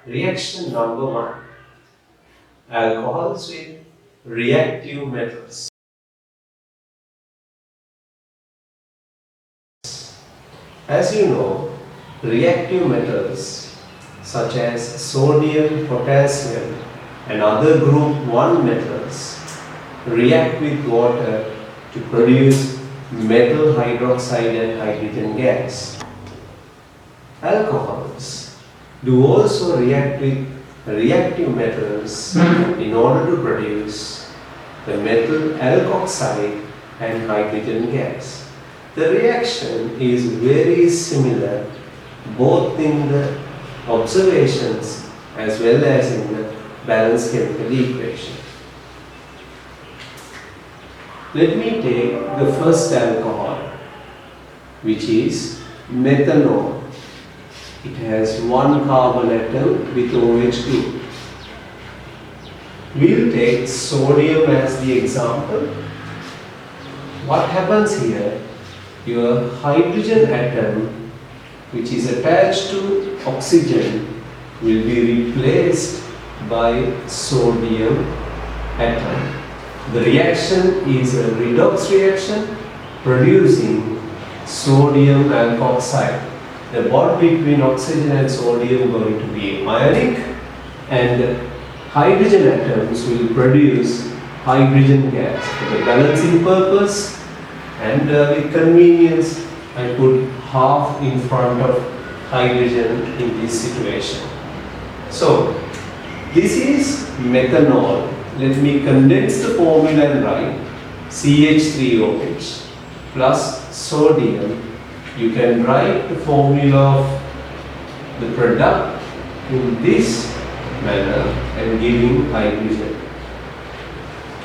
Reaction number 1. Alcohols with reactive metals. As you know, reactive metals such as sodium, potassium and other group 1 metals react with water to produce metal hydroxide and hydrogen gas. Alcohols do also react with reactive metals in order to produce the metal alkoxide and hydrogen gas. The reaction is very similar both in the observations as well as in the balanced chemical equation. Let me take the first alcohol, which is methanol. It has one carbon atom with OH group. We will take sodium as the example. What happens here? Your hydrogen atom, which is attached to oxygen, will be replaced by sodium atom. The reaction is a redox reaction producing sodium alkoxide. The bond between oxygen and sodium is going to be ionic, and hydrogen atoms will produce hydrogen gas. For the balancing purpose and with convenience, I put half in front of hydrogen in this situation. So this is methanol. Let me condense the formula and write CH3OH plus sodium. You can write the formula of the product in this manner and giving hydrogen.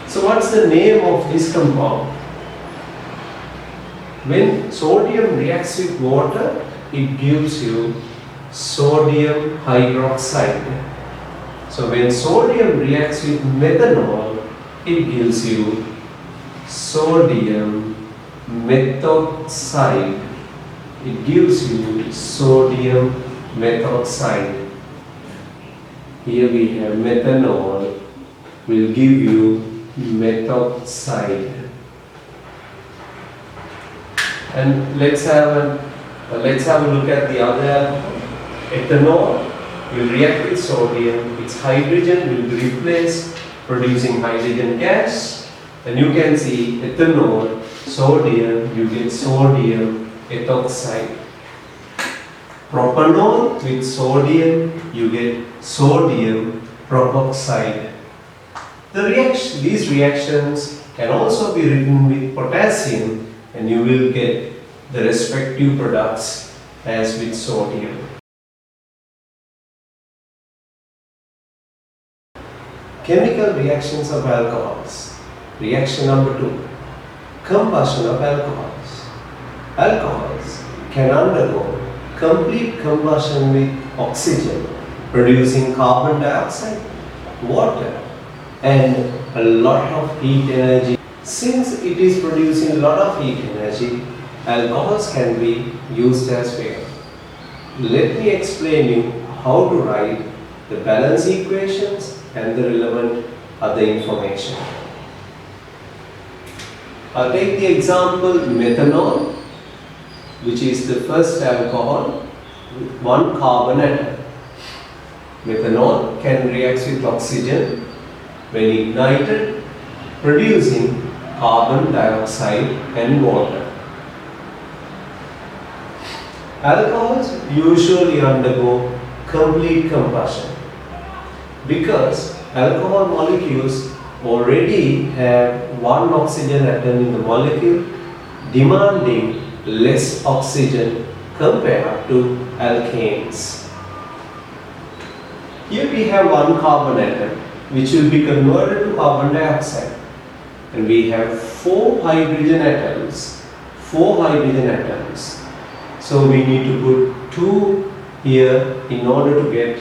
So what's the name of this compound? When sodium reacts with water, it gives you sodium hydroxide. So when sodium reacts with methanol, it gives you sodium methoxide. It gives you sodium methoxide. Here we have methanol will give you methoxide. And let's have a look at the other alcohol. Ethanol will react with sodium. Its hydrogen will be replaced, producing hydrogen gas. And you can see ethanol, sodium, you get sodium ethoxide. Propanol with sodium, you get sodium propoxide. These reactions can also be written with potassium, and you will get the respective products as with sodium. Chemical reactions of alcohols. Reaction number 2. Combustion of alcohols. Alcohols can undergo complete combustion with oxygen, producing carbon dioxide, water, and a lot of heat energy. Since it is producing a lot of heat energy, alcohols can be used as well. Let me explain you how to write the balance equations and the relevant other information. I'll take the example methanol, which is the first alcohol with one carbon atom. Methanol can react with oxygen when ignited, producing carbon dioxide and water. Alcohols usually undergo complete combustion because alcohol molecules already have one oxygen atom in the molecule, demanding less oxygen compared to alkanes. Here we have one carbon atom which will be converted to carbon dioxide, and we have four hydrogen atoms. So we need to put 2 here in order to get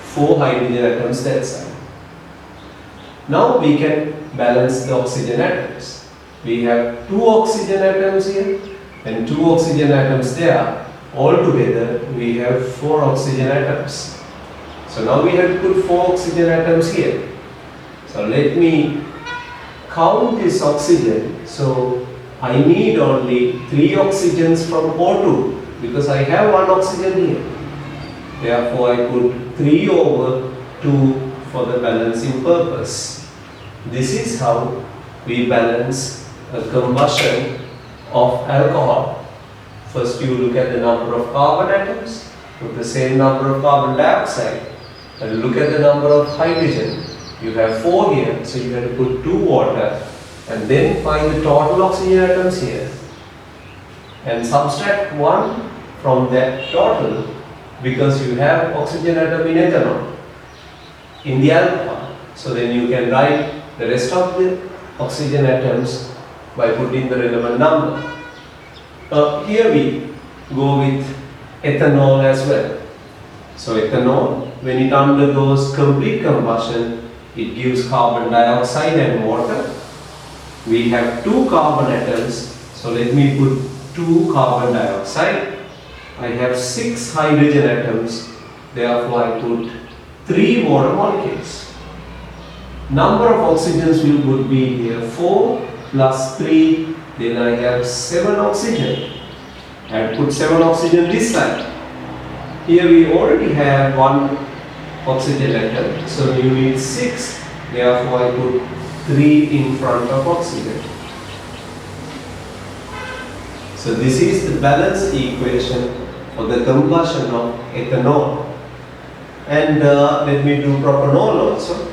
4 hydrogen atoms that side. Now we can balance the oxygen atoms. We have 2 oxygen atoms here and 2 oxygen atoms there. Altogether, we have 4 oxygen atoms. So now we have to put 4 oxygen atoms here. So let me count this oxygen. So I need only 3 oxygens from O2 because I have 1 oxygen here. Therefore, I put 3 over 2 for the balancing purpose. This is how we balance a combustion of alcohol. First you look at the number of carbon atoms, put the same number of carbon dioxide, and look at the number of hydrogen. You have 4 here, so you have to put 2 water, and then find the total oxygen atoms here. And subtract 1 from that total, because you have oxygen atom in ethanol, in the alcohol. So then you can write the rest of the oxygen atoms by putting the relevant number. Here we go with ethanol as well. So ethanol, when it undergoes complete combustion, it gives carbon dioxide and water. We have 2 carbon atoms, so let me put 2 carbon dioxide. I have 6 hydrogen atoms, therefore I put 3 water molecules. Number of oxygens would be here 4 plus 3, then I have 7 oxygen. I put 7 oxygen this side. Here we already have 1 oxygen atom, so you need 6, therefore I put 3 in front of oxygen. So this is the balanced equation for the combustion of ethanol. And let me do propanol also.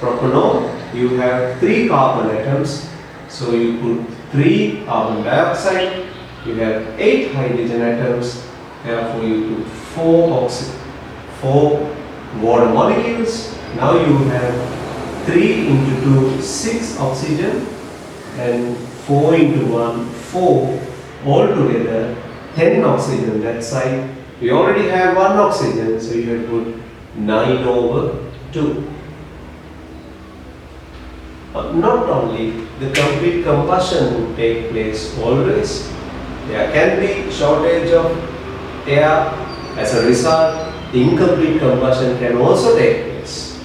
Propanol, you have 3 carbon atoms, so you put 3 carbon dioxide, you have 8 hydrogen atoms, therefore you put 4 water molecules. Now you have 3 into 2, 6 oxygen, and 4 into 1, 4, altogether 10 oxygen that side. We already have 1 oxygen, so you have put 9 over 2. Not only the complete combustion would take place always, there can be shortage of air. As a result, the incomplete combustion can also take place.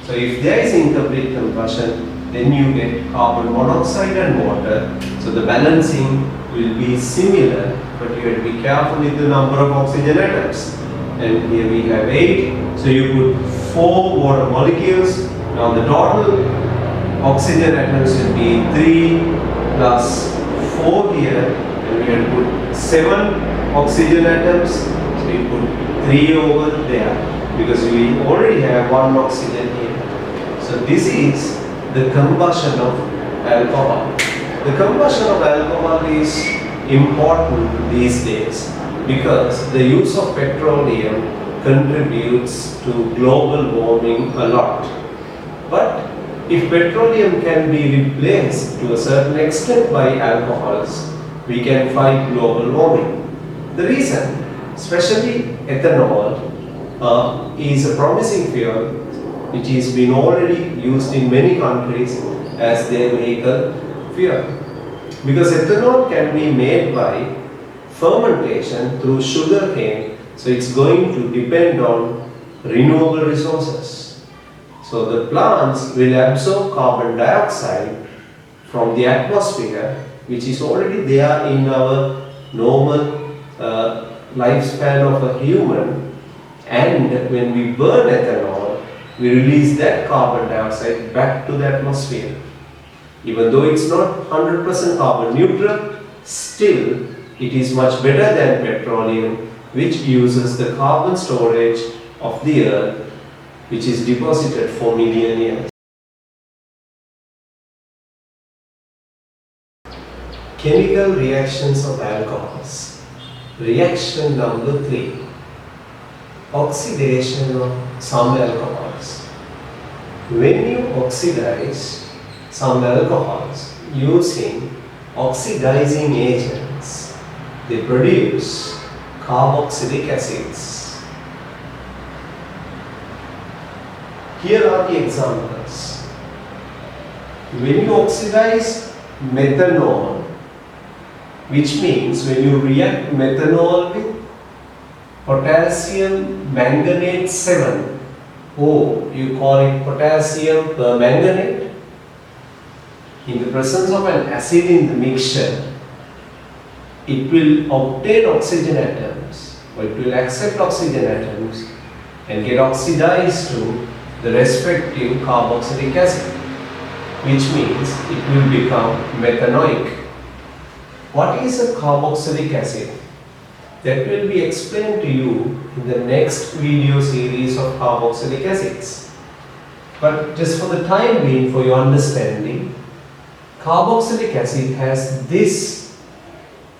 So if there is incomplete combustion, then you get carbon monoxide and water. So the balancing will be similar, but you have to be careful with the number of oxygen atoms. And here we have 8, so you put 4 water molecules. Now the total oxygen atoms will be 3 plus 4 here, and we have to put 7 oxygen atoms, so you put 3 over there, because we already have 1 oxygen here. So this is the combustion of alcohol. The combustion of alcohol is important these days because the use of petroleum contributes to global warming a lot. But if petroleum can be replaced to a certain extent by alcohols, we can fight global warming. The reason, especially ethanol, is a promising fuel which has been already used in many countries as their vehicle fuel. Because ethanol can be made by fermentation through sugar cane, so it's going to depend on renewable resources. So the plants will absorb carbon dioxide from the atmosphere, which is already there in our normal lifespan of a human, and when we burn ethanol, we release that carbon dioxide back to the atmosphere. Even though it's not 100% carbon neutral, still it is much better than petroleum, which uses the carbon storage of the earth, which is deposited for million years. Chemical reactions of alcohols. Reaction number 3. Oxidation of some alcohols. When you oxidize some alcohols using oxidizing agents, they produce carboxylic acids. Here are the examples. When you oxidize methanol, which means when you react methanol with potassium manganate 7. Oh, you call it potassium permanganate? In the presence of an acid in the mixture, it will obtain oxygen atoms, or it will accept oxygen atoms and get oxidized to the respective carboxylic acid, which means it will become methanoic. What is a carboxylic acid? That will be explained to you in the next video series of carboxylic acids. But just for the time being, for your understanding, carboxylic acid has this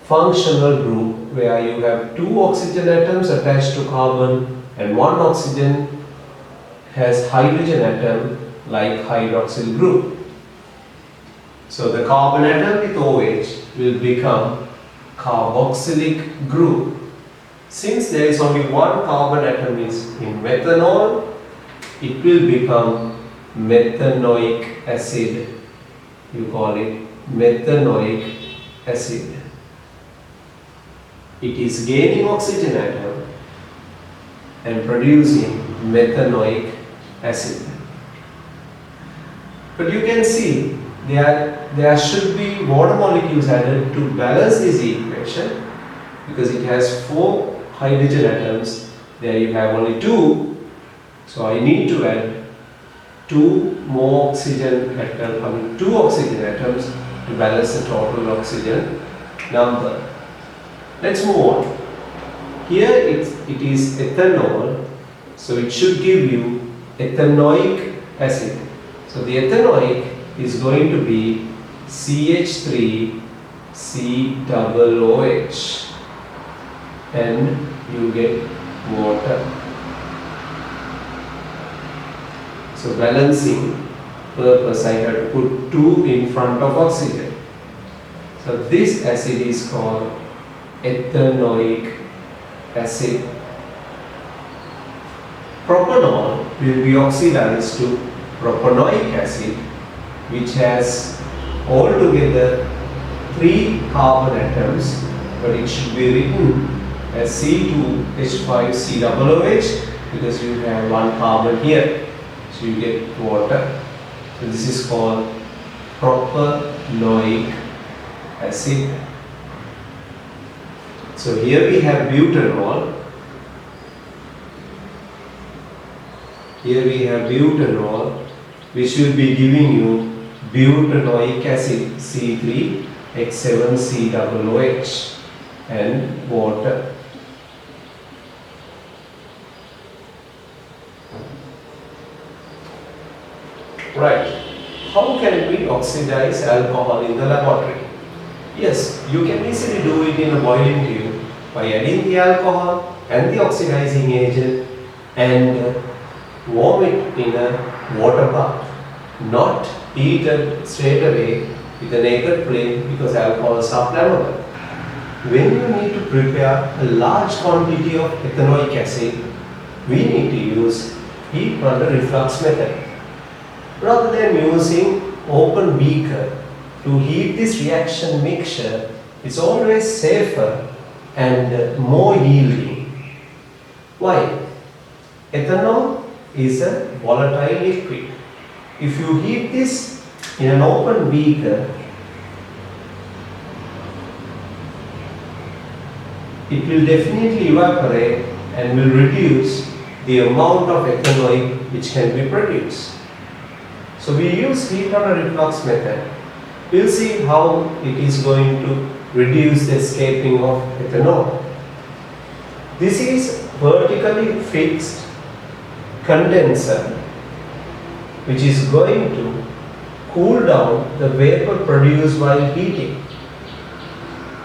functional group where you have two oxygen atoms attached to carbon and one oxygen has hydrogen atom like hydroxyl group. So the carbon atom with OH will become carboxylic group. Since there is only one carbon atom is in methanol, it will become methanoic acid. You call it methanoic acid. It is gaining oxygen atom and producing methanoic acid. But you can see there should be water molecules added to balance this equation, because it has 4 hydrogen atoms. There you have only 2, so I need to add 2 more oxygen atoms, 2 oxygen atoms to balance the total oxygen number. Let's move on. Here it is ethanol, so it should give you ethanoic acid. So the ethanoic is going to be CH3 COOH, and you get water. So balancing purpose, I have to put 2 in front of oxygen. So this acid is called ethanoic acid. Propanol will be oxidized to propanoic acid, which has altogether 3 carbon atoms, but it should be written as C2H5COOH because you have 1 carbon here, so you get water. So this is called propanoic acid. So here we have butanol. Here we have butanol, which will be giving you butanoic acid C3H7COOH and water. Right. How can we oxidize alcohol in the laboratory? Yes, you can easily do it in a boiling tube by adding the alcohol and the oxidizing agent and warm it in a water bath. Not heat it straight away with a naked flame because alcohols are flammable. When you need to prepare a large quantity of ethanoic acid, we need to use heat under reflux method. Rather than using open beaker to heat this reaction mixture, it's always safer and more yielding. Why? Ethanol is a volatile liquid. If you heat this in an open beaker, it will definitely evaporate and will reduce the amount of ethanoic which can be produced. So we use heat on a reflux method. We'll see how it is going to reduce the escaping of ethanol. This is vertically fixed condenser which is going to cool down the vapor produced while heating.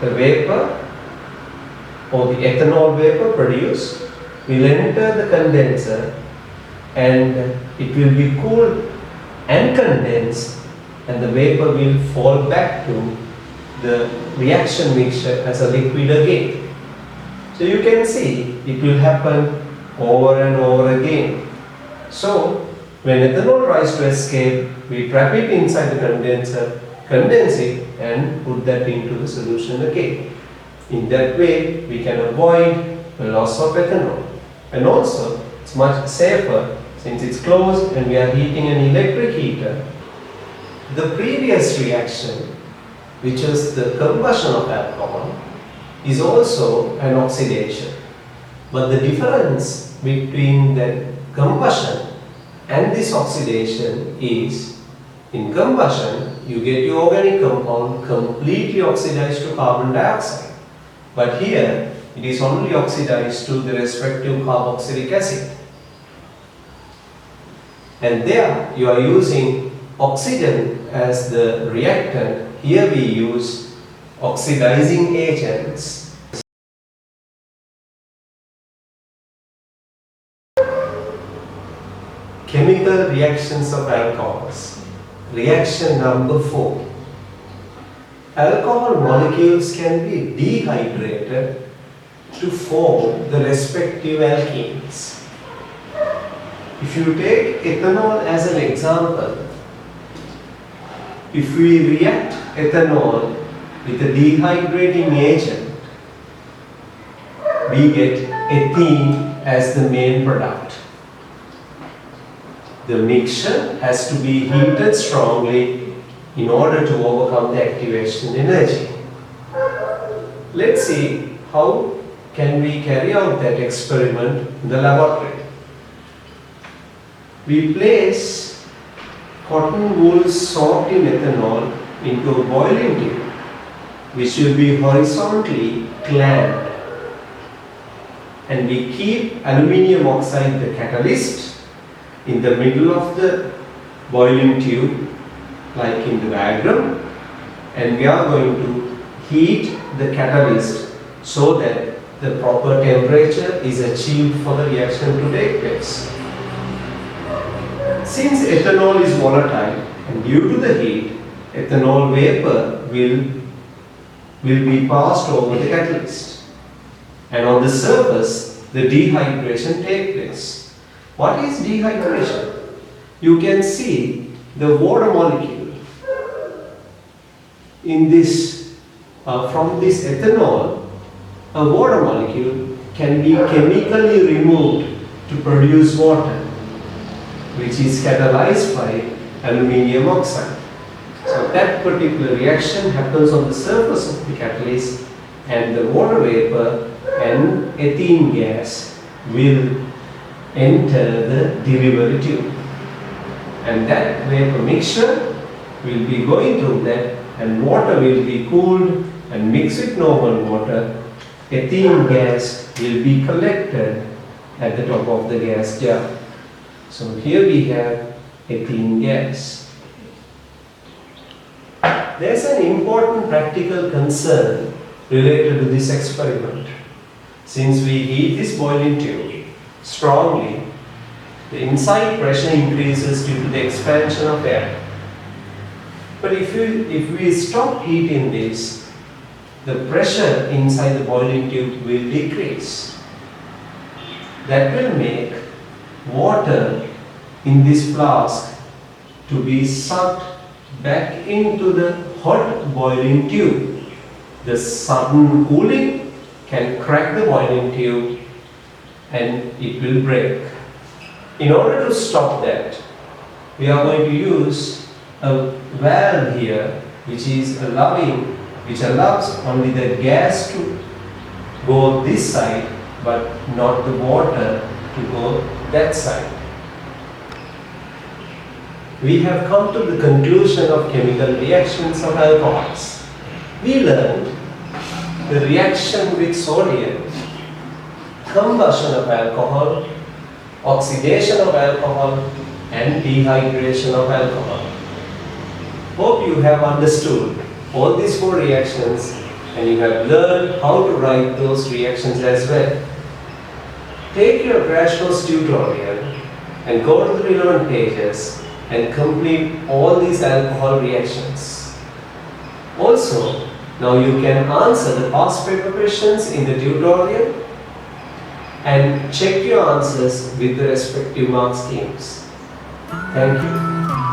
The vapor or the ethanol vapor produced will enter the condenser and it will be cooled and condensed, and the vapor will fall back to the reaction mixture as a liquid again. So you can see it will happen over and over again. So when ethanol tries to escape, we trap it inside the condenser, condense it and put that into the solution again. In that way we can avoid a loss of ethanol. And also, it's much safer since it's closed and we are heating an electric heater. The previous reaction, which is the combustion of alcohol, is also an oxidation. But the difference between the combustion and this oxidation is, in combustion, you get your organic compound completely oxidized to carbon dioxide. But here, it is only oxidized to the respective carboxylic acid. And there, you are using oxygen as the reactant. Here we use oxidizing agents. Chemical reactions of alcohols. Reaction number 4. Alcohol molecules can be dehydrated to form the respective alkenes. If you take ethanol as an example, if we react ethanol with a dehydrating agent, we get ethene as the main product. The mixture has to be heated strongly in order to overcome the activation energy. Let's see how can we carry out that experiment in the laboratory. We place cotton wool soaked in ethanol into a boiling tube, which will be horizontally clamped, and we keep aluminium oxide, the catalyst, in the middle of the boiling tube, like in the diagram, and we are going to heat the catalyst so that the proper temperature is achieved for the reaction to take place. Since ethanol is volatile and due to the heat, ethanol vapor will be passed over the catalyst, and on the surface the dehydration takes place. What is dehydration? You can see the water molecule in this, from this ethanol, a water molecule can be chemically removed to produce water, which is catalyzed by aluminium oxide. So that particular reaction happens on the surface of the catalyst, and the water vapor and ethene gas will enter the delivery tube, and that vapor mixture will be going through that, and water will be cooled and mixed with normal water. Ethene gas will be collected at the top of the gas jar. So here we have ethene gas. There is an important practical concern related to this experiment. Since we heat this boiling tube strongly, the inside pressure increases due to the expansion of air. But if we stop heating this, the pressure inside the boiling tube will decrease. That will make water in this flask to be sucked back into the hot boiling tube. The sudden cooling can crack the boiling tube and it will break. In order to stop that, we are going to use a valve here which allows only the gas to go this side but not the water to go that side. We have come to the conclusion of chemical reactions of alcohols. We learned the reaction with sodium, combustion of alcohol, oxidation of alcohol, and dehydration of alcohol. Hope you have understood all these 4 reactions and you have learned how to write those reactions as well. Take your crash course tutorial and go to the relevant pages and complete all these alcohol reactions. Also, now you can answer the past paper questions in the tutorial and check your answers with the respective mark schemes. Thank you.